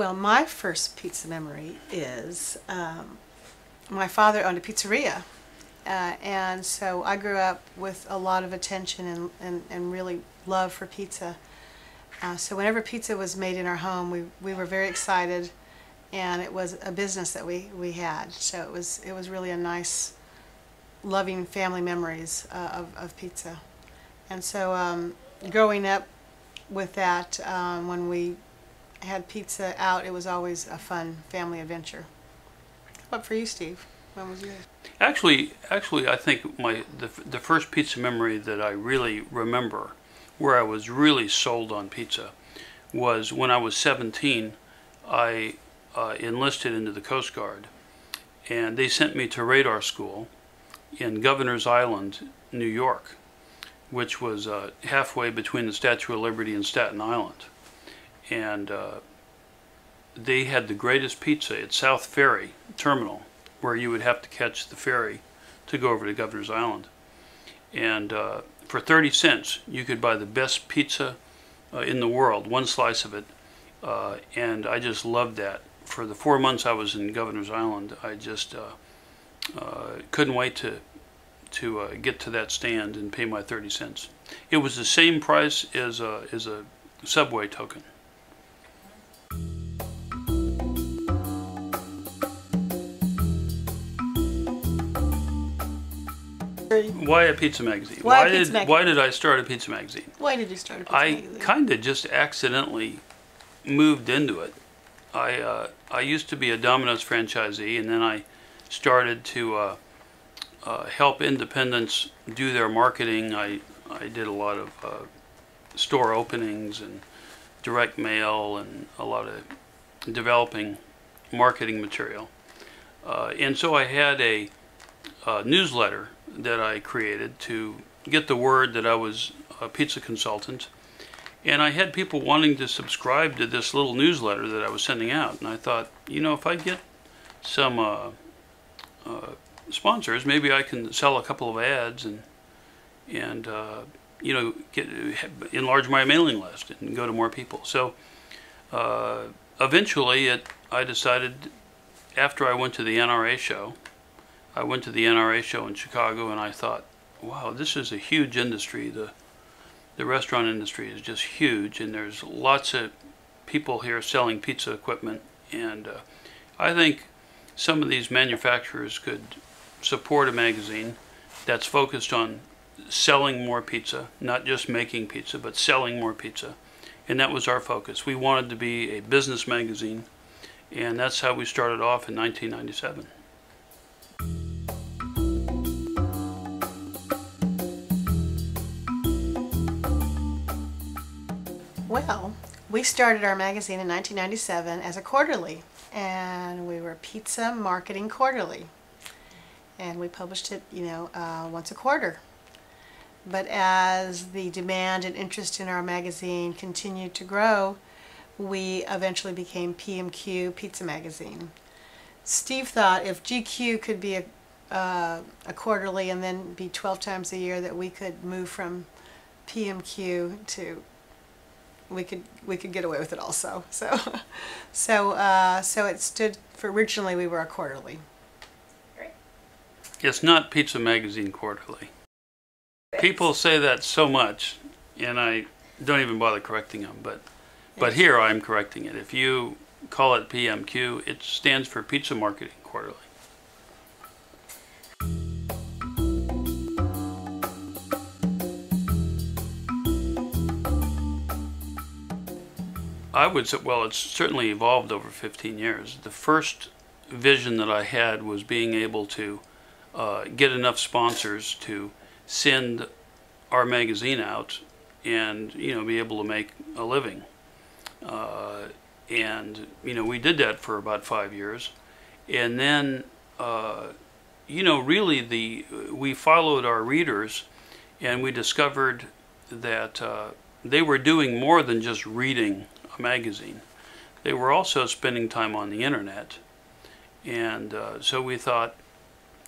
Well, my first pizza memory is my father owned a pizzeria, and so I grew up with a lot of attention and really love for pizza. So whenever pizza was made in our home, we were very excited, and it was a business that we had. So it was really a nice, loving family memories of pizza. And so growing up with that, when we had pizza out, it was always a fun family adventure. What for you, Steve? When was yours? Actually, I think the first pizza memory that I really remember, where I was really sold on pizza, was when I was 17. I enlisted into the Coast Guard, and they sent me to radar school in Governor's Island, New York, which was halfway between the Statue of Liberty and Staten Island. And they had the greatest pizza at South Ferry Terminal, where you would have to catch the ferry to go over to Governor's Island. And for 30 cents, you could buy the best pizza in the world, one slice of it. And I just loved that. For the 4 months I was in Governor's Island, I just couldn't wait to get to that stand and pay my 30 cents. It was the same price as a subway token. Why a pizza magazine? Why did I start a pizza magazine? Why did you start a pizza magazine? I kind of just accidentally moved into it. I used to be a Domino's franchisee, and then I started to help independents do their marketing. I did a lot of store openings and direct mail and a lot of developing marketing material. And so I had a newsletter that I created to get the word that I was a pizza consultant. And I had people wanting to subscribe to this little newsletter that I was sending out. And I thought, you know, if I get some sponsors, maybe I can sell a couple of ads and you know, enlarge my mailing list and go to more people. So eventually I decided, after I went to the NRA show, I went to the NRA show in Chicago, and I thought, wow, this is a huge industry. The restaurant industry is just huge, and there's lots of people here selling pizza equipment, and I think some of these manufacturers could support a magazine that's focused on selling more pizza, not just making pizza, but selling more pizza. And that was our focus. We wanted to be a business magazine, and that's how we started off in 1997. Well, we started our magazine in 1997 as a quarterly, and we were Pizza Marketing Quarterly, and we published it, you know, once a quarter. But as the demand and interest in our magazine continued to grow, we eventually became PMQ Pizza Magazine. Steve thought if GQ could be a quarterly and then be 12 times a year, that we could move from PMQ to we could get away with it also. So it stood for, originally we were a quarterly. Great. It's not Pizza Magazine Quarterly. People say that so much, and I don't even bother correcting them, but here I'm correcting it. If you call it PMQ, it stands for Pizza Marketing Quarterly. I would say, well, it's certainly evolved over 15 years. The first vision that I had was being able to get enough sponsors to send our magazine out and, you know, be able to make a living. And, you know, we did that for about 5 years. And then, you know, really we followed our readers, and we discovered that they were doing more than just reading a magazine. They were also spending time on the internet. And so we thought,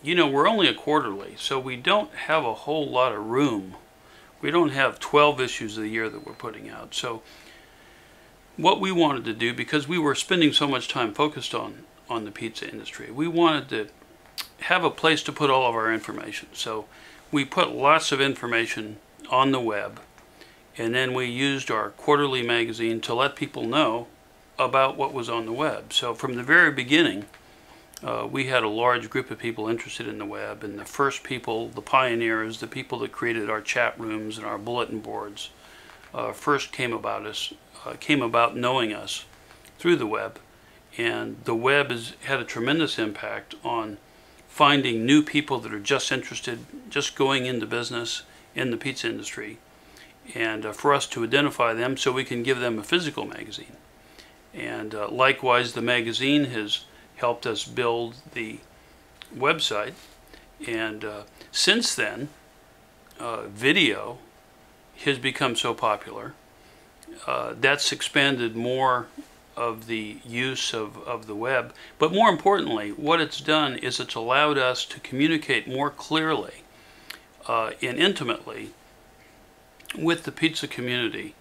you know, we're only a quarterly, so we don't have a whole lot of room. We don't have 12 issues a year that we're putting out. So what we wanted to do, because we were spending so much time focused on the pizza industry, we wanted to have a place to put all of our information. So we put lots of information on the web, and then we used our quarterly magazine to let people know about what was on the web. So from the very beginning, we had a large group of people interested in the web, and the first people, the pioneers, the people that created our chat rooms and our bulletin boards, first came about knowing us through the web. And the web has had a tremendous impact on finding new people that are just interested, just going into business in the pizza industry, and for us to identify them so we can give them a physical magazine. And likewise, the magazine has helped us build the website. And since then, video has become so popular. That's expanded more of the use of the web. But more importantly, what it's done is it's allowed us to communicate more clearly and intimately with the pizza community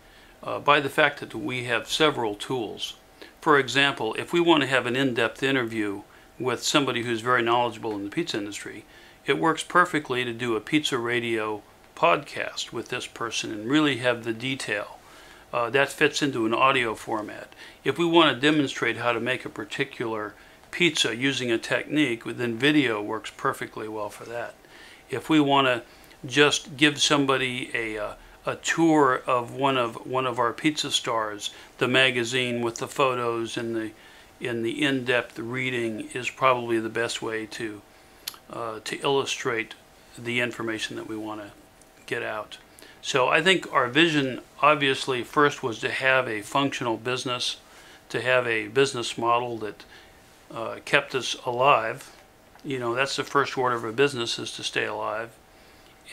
by the fact that we have several tools. For example, if we want to have an in-depth interview with somebody who's very knowledgeable in the pizza industry, it works perfectly to do a pizza radio podcast with this person and really have the detail. That fits into an audio format. If we want to demonstrate how to make a particular pizza using a technique, then video works perfectly well for that. If we want to just give somebody a tour of one of our pizza stars, the magazine with the photos and the in-depth reading is probably the best way to illustrate the information that we want to get out. So I think our vision, obviously, first was to have a functional business, to have a business model that kept us alive. You know, that's the first order of a business, is to stay alive.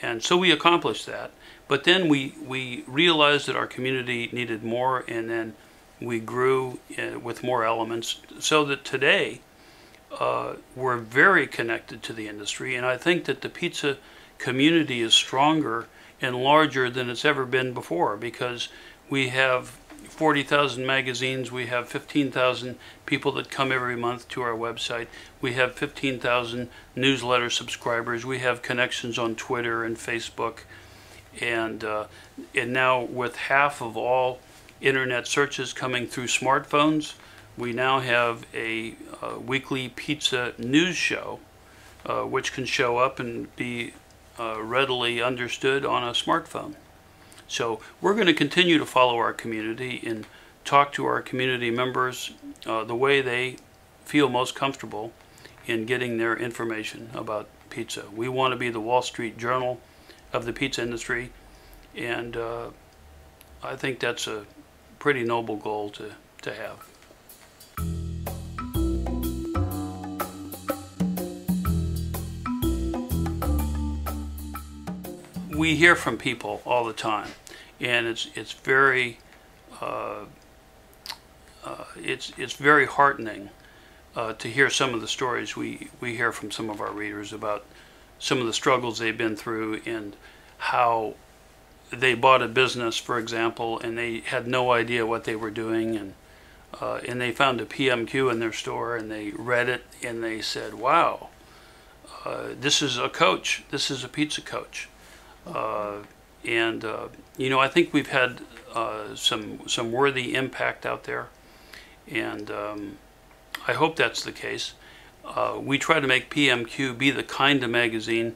And so we accomplished that. But then we realized that our community needed more, and then we grew with more elements, so that today we're very connected to the industry. And I think that the pizza community is stronger and larger than it's ever been before, because we have 40,000 magazines, we have 15,000 people that come every month to our website, we have 15,000 newsletter subscribers, we have connections on Twitter and Facebook, and now with half of all internet searches coming through smartphones, we now have a weekly pizza news show which can show up and be readily understood on a smartphone. So we're going to continue to follow our community and talk to our community members the way they feel most comfortable in getting their information about pizza. We want to be the Wall Street Journal of the pizza industry, and I think that's a pretty noble goal to have. We hear from people all the time, and it's very heartening to hear some of the stories we hear from some of our readers about some of the struggles they've been through, and how they bought a business, for example, and they had no idea what they were doing, and they found a PMQ in their store, and they read it, and they said, "Wow, this is a coach. This is a pizza coach." You know, I think we've had some worthy impact out there, and I hope that's the case. We try to make PMQ be the kind of magazine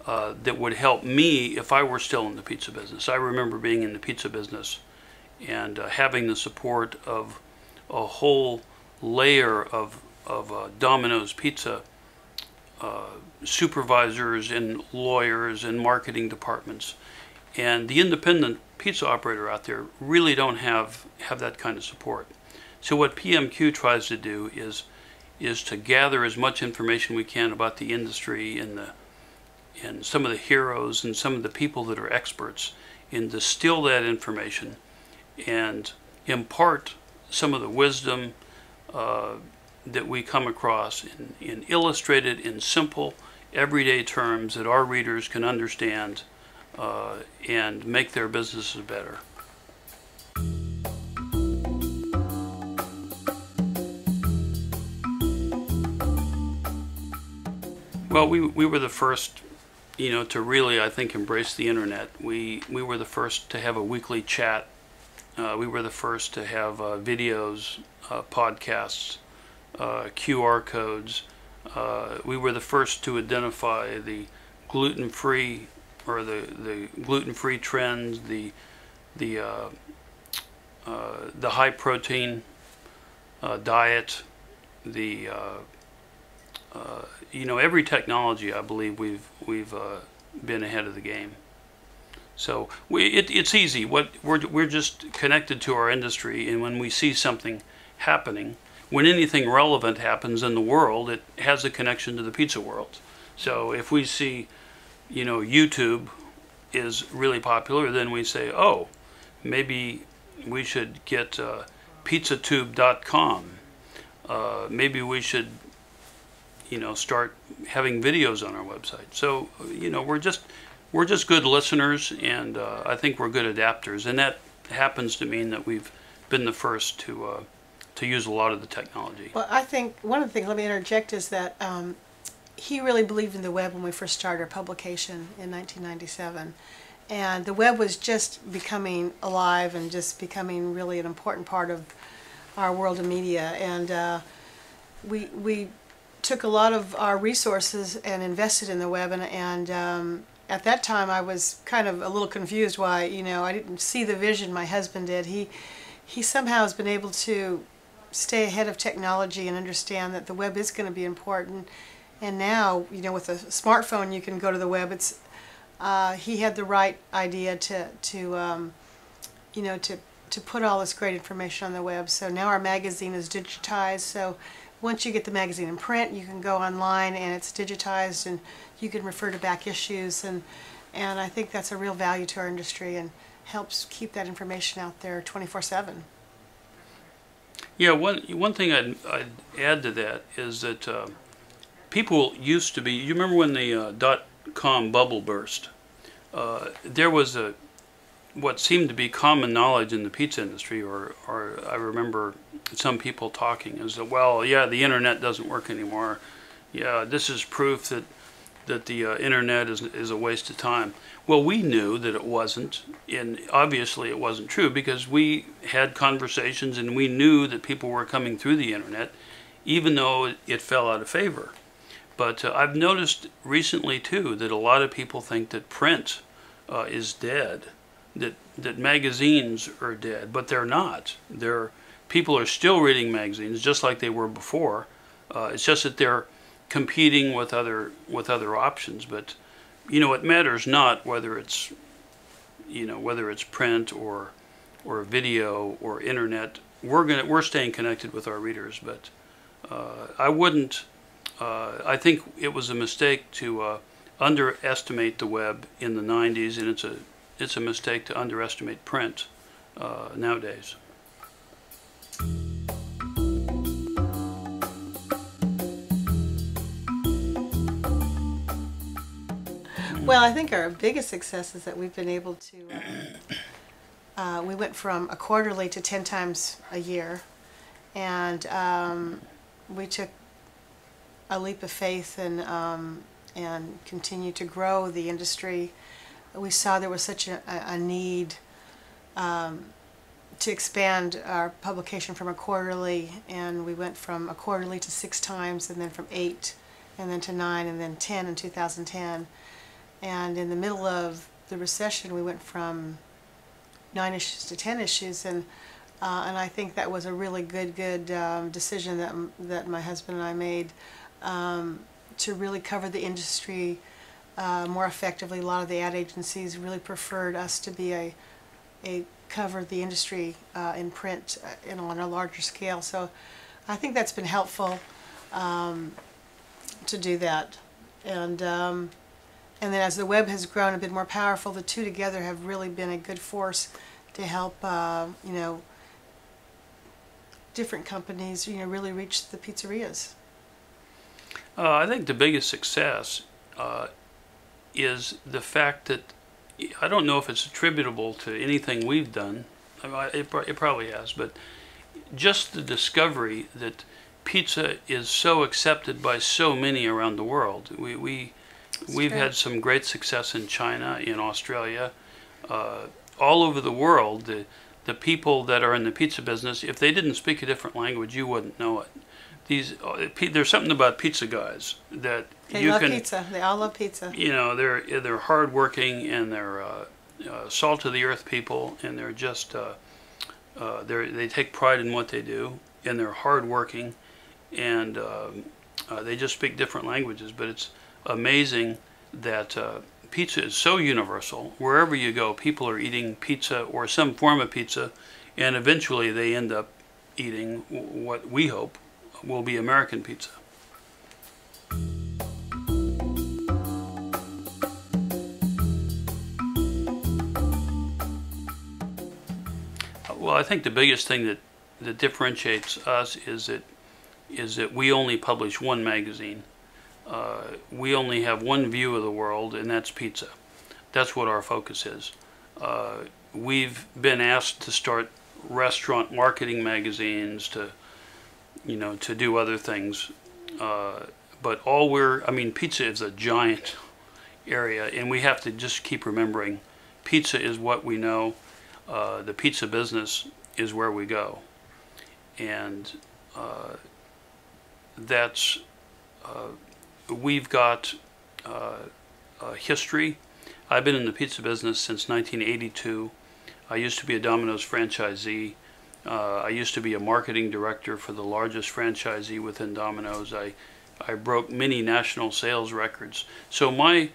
that would help me if I were still in the pizza business. I remember being in the pizza business and having the support of a whole layer of Domino's Pizza supervisors and lawyers and marketing departments, and the independent pizza operator out there really don't have that kind of support. So what PMQ tries to do is to gather as much information we can about the industry and some of the heroes and some of the people that are experts, and distill that information and impart some of the wisdom that we come across and illustrate it in simple, everyday terms that our readers can understand and make their businesses better. Well, we were the first, to really, I think, embrace the internet. We were the first to have a weekly chat. We were the first to have videos, podcasts, QR codes. We were the first to identify the gluten-free or the gluten-free trends, the high protein diet, the every technology. I believe we've been ahead of the game. So it's easy. We're just connected to our industry, and when we see something happening, when anything relevant happens in the world, it has a connection to the pizza world. So if we see, YouTube is really popular, then we say, oh, maybe we should get pizzatube.com. Maybe we should, start having videos on our website. So, we're just good listeners, and I think we're good adapters, and that happens to mean that we've been the first to use a lot of the technology. Well, I think one of the things, let me interject, is that he really believed in the web when we first started our publication in 1997. And the web was just becoming alive and just becoming really an important part of our world of media. And we took a lot of our resources and invested in the web. And at that time, I was kind of a little confused why, I didn't see the vision my husband did. He somehow has been able to stay ahead of technology and understand that the web is going to be important. And now, with a smartphone, you can go to the web. It's he had the right idea to put all this great information on the web. So now our magazine is digitized. So once you get the magazine in print, you can go online and it's digitized, and you can refer to back issues. And I think that's a real value to our industry and helps keep that information out there 24/7. Yeah, one thing I'd add to that is that people used to be. You remember when the .com bubble burst? There was what seemed to be common knowledge in the pizza industry, or I remember some people talking, is that, well, yeah, the internet doesn't work anymore. Yeah, this is proof that the internet is a waste of time. Well, we knew that it wasn't, and obviously it wasn't true, because we had conversations and we knew that people were coming through the internet, even though it fell out of favor. But I've noticed recently too that a lot of people think that print is dead, that magazines are dead, but they're not. People are still reading magazines just like they were before. It's just that they're competing with other options. But it matters not whether it's print or video or internet. We're staying connected with our readers, but I wouldn't. I think it was a mistake to underestimate the web in the 90s, and it's a mistake to underestimate print nowadays. Well, I think our biggest success is that we've been able to, we went from a quarterly to 10 times a year, and we took a leap of faith and continue to grow the industry. We saw there was such a need to expand our publication from a quarterly, and we went from a quarterly to 6 times, and then from 8, and then to 9, and then 10 in 2010. And in the middle of the recession, we went from 9 issues to 10 issues, and I think that was a really good decision that my husband and I made to really cover the industry more effectively. A lot of the ad agencies really preferred us to be cover the industry in print on a larger scale. So I think that's been helpful to do that. And then as the web has grown and been more powerful, the two together have really been a good force to help different companies really reach the pizzerias. I think the biggest success is the fact that, I don't know if it's attributable to anything we've done, it probably has, but just the discovery that pizza is so accepted by so many around the world. We've had some great success in China, in Australia, all over the world. The people that are in the pizza business, if they didn't speak a different language, you wouldn't know it. There's something about pizza guys that they love pizza. They all love pizza. You know, they're hardworking, and they're salt of the earth people, and they're just they take pride in what they do, and they're hardworking, and they just speak different languages. But it's amazing that pizza is so universal. Wherever you go, people are eating pizza or some form of pizza, and eventually they end up eating what we hope will be American pizza. Well, I think the biggest thing that differentiates us is that we only publish one magazine. We only have one view of the world, and that's pizza. That's what our focus is. We've been asked to start restaurant marketing magazines, to do other things, but pizza is a giant area, and we have to just keep remembering pizza is what we know. The pizza business is where we go, and we've got a history. I've been in the pizza business since 1982. I used to be a Domino's franchisee. I used to be a marketing director for the largest franchisee within Domino's. I broke many national sales records. So my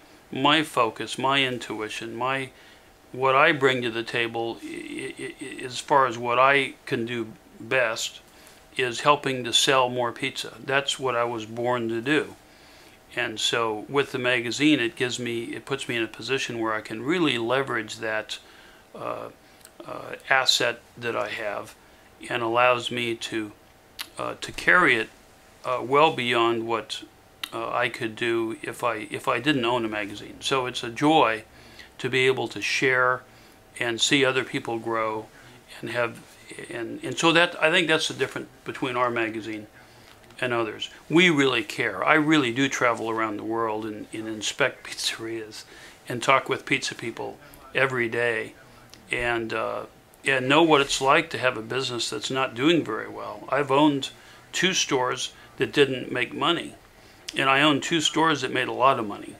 focus, my intuition, what I bring to the table, as far as what I can do best, is helping to sell more pizza. That's what I was born to do. And so with the magazine, it puts me in a position where I can really leverage that asset that I have, and allows me to carry it well beyond what I could do if I didn't own a magazine. So it's a joy to be able to share and see other people grow, and so that, I think that's the difference between our magazine and others. We really care. I really do travel around the world and inspect pizzerias and talk with pizza people every day, and know what it's like to have a business that's not doing very well. I've owned 2 stores that didn't make money, and I owned 2 stores that made a lot of money.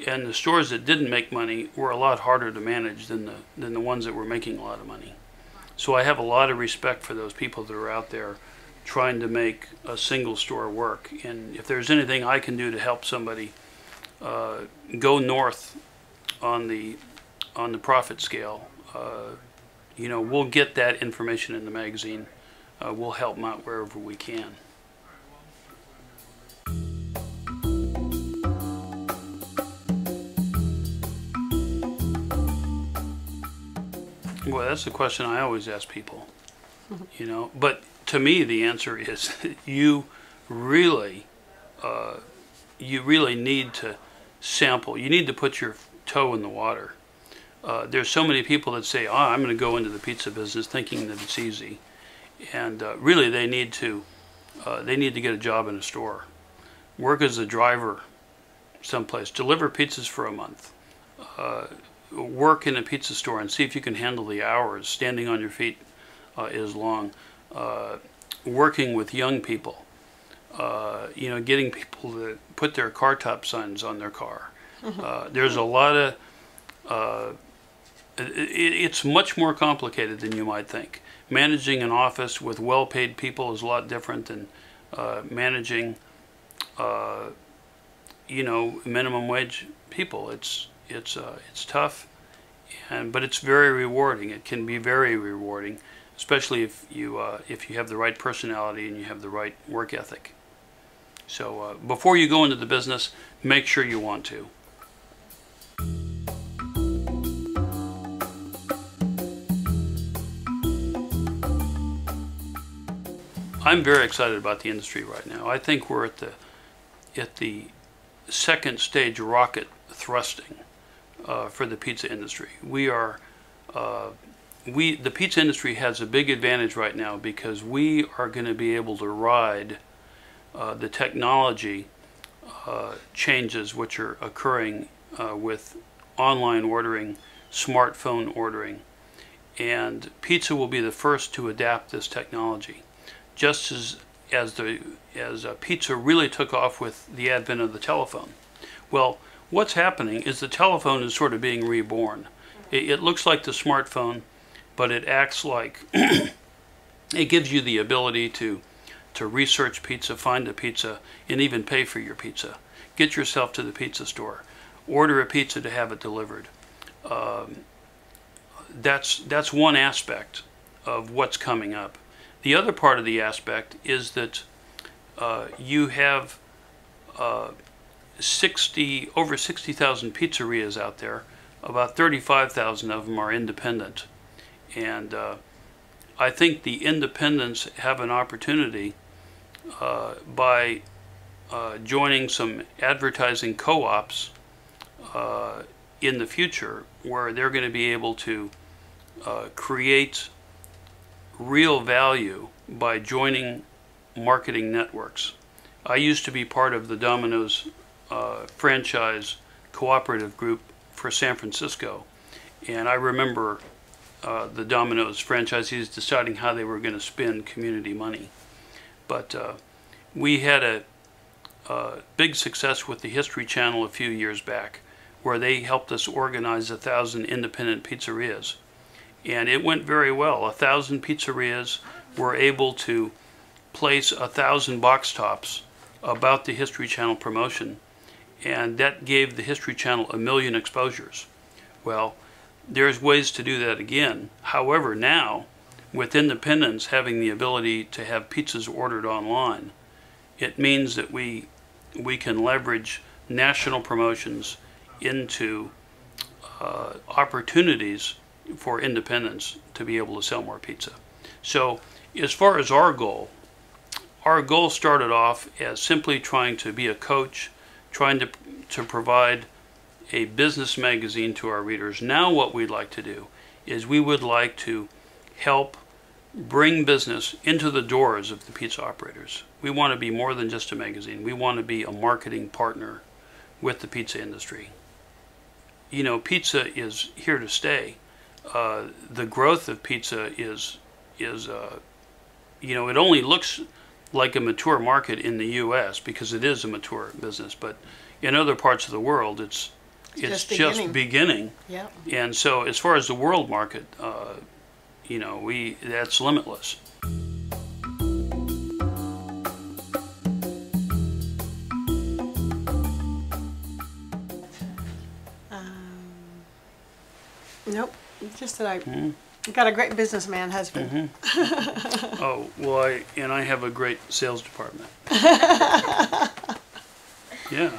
And the stores that didn't make money were a lot harder to manage than the ones that were making a lot of money. So I have a lot of respect for those people that are out there trying to make a single store work. And if there's anything I can do to help somebody go north on the profit scale, we'll get that information in the magazine. We'll help them out wherever we can. Well, that's the question I always ask people, But to me, the answer is you really need to sample. You need to put your toe in the water. There's so many people that say, I'm going to go into the pizza business thinking that it's easy. And really, they need to get a job in a store. Work as a driver someplace. Deliver pizzas for a month. Work in a pizza store and see if you can handle the hours. Standing on your feet is long. Working with young people. Getting people to put their car top signs on their car. There's a lot of... it's much more complicated than you might think. Managing an office with well-paid people is a lot different than managing, minimum wage people. It's tough, but it's very rewarding. It can be very rewarding, especially if you have the right personality and you have the right work ethic. So before you go into the business, make sure you want to. I'm very excited about the industry right now. I think we're at the second stage rocket thrusting for the pizza industry. The pizza industry has a big advantage right now because we are going to be able to ride the technology changes which are occurring with online ordering, smartphone ordering, and pizza will be the first to adapt this technology. Just as pizza really took off with the advent of the telephone. Well, what's happening is the telephone is sort of being reborn. It looks like the smartphone, but it acts like it gives you the ability to research pizza, find a pizza, and even pay for your pizza. Get yourself to the pizza store. Order a pizza to have it delivered. That's one aspect of what's coming up. The other part of the aspect is that you have over 60,000 pizzerias out there. About 35,000 of them are independent. And I think the independents have an opportunity by joining some advertising co-ops in the future, where they're going to be able to create real value by joining marketing networks. I used to be part of the Domino's franchise cooperative group for San Francisco, and I remember the Domino's franchisees deciding how they were going to spend community money. But we had a big success with the History Channel a few years back, where they helped us organize 1,000 independent pizzerias. And it went very well. 1,000 pizzerias were able to place 1,000 box tops about the History Channel promotion, and that gave the History Channel 1 million exposures. Well, there's ways to do that again. However, now, with independents having the ability to have pizzas ordered online, it means that we can leverage national promotions into opportunities for independents to be able to sell more pizza. So as far as our goal started off as simply trying to be a coach, trying to provide a business magazine to our readers. Now what we'd like to do is we would like to help bring business into the doors of the pizza operators. We want to be more than just a magazine. We want to be a marketing partner with the pizza industry. You know, pizza is here to stay. The growth of pizza is you know, it only looks like a mature market in the U.S. because it is a mature business, but in other parts of the world, it's just beginning. Yeah. And so, as far as the world market, you know, that's limitless. Nope. Just that I got a great businessman husband. Oh, well, I have a great sales department. Yeah.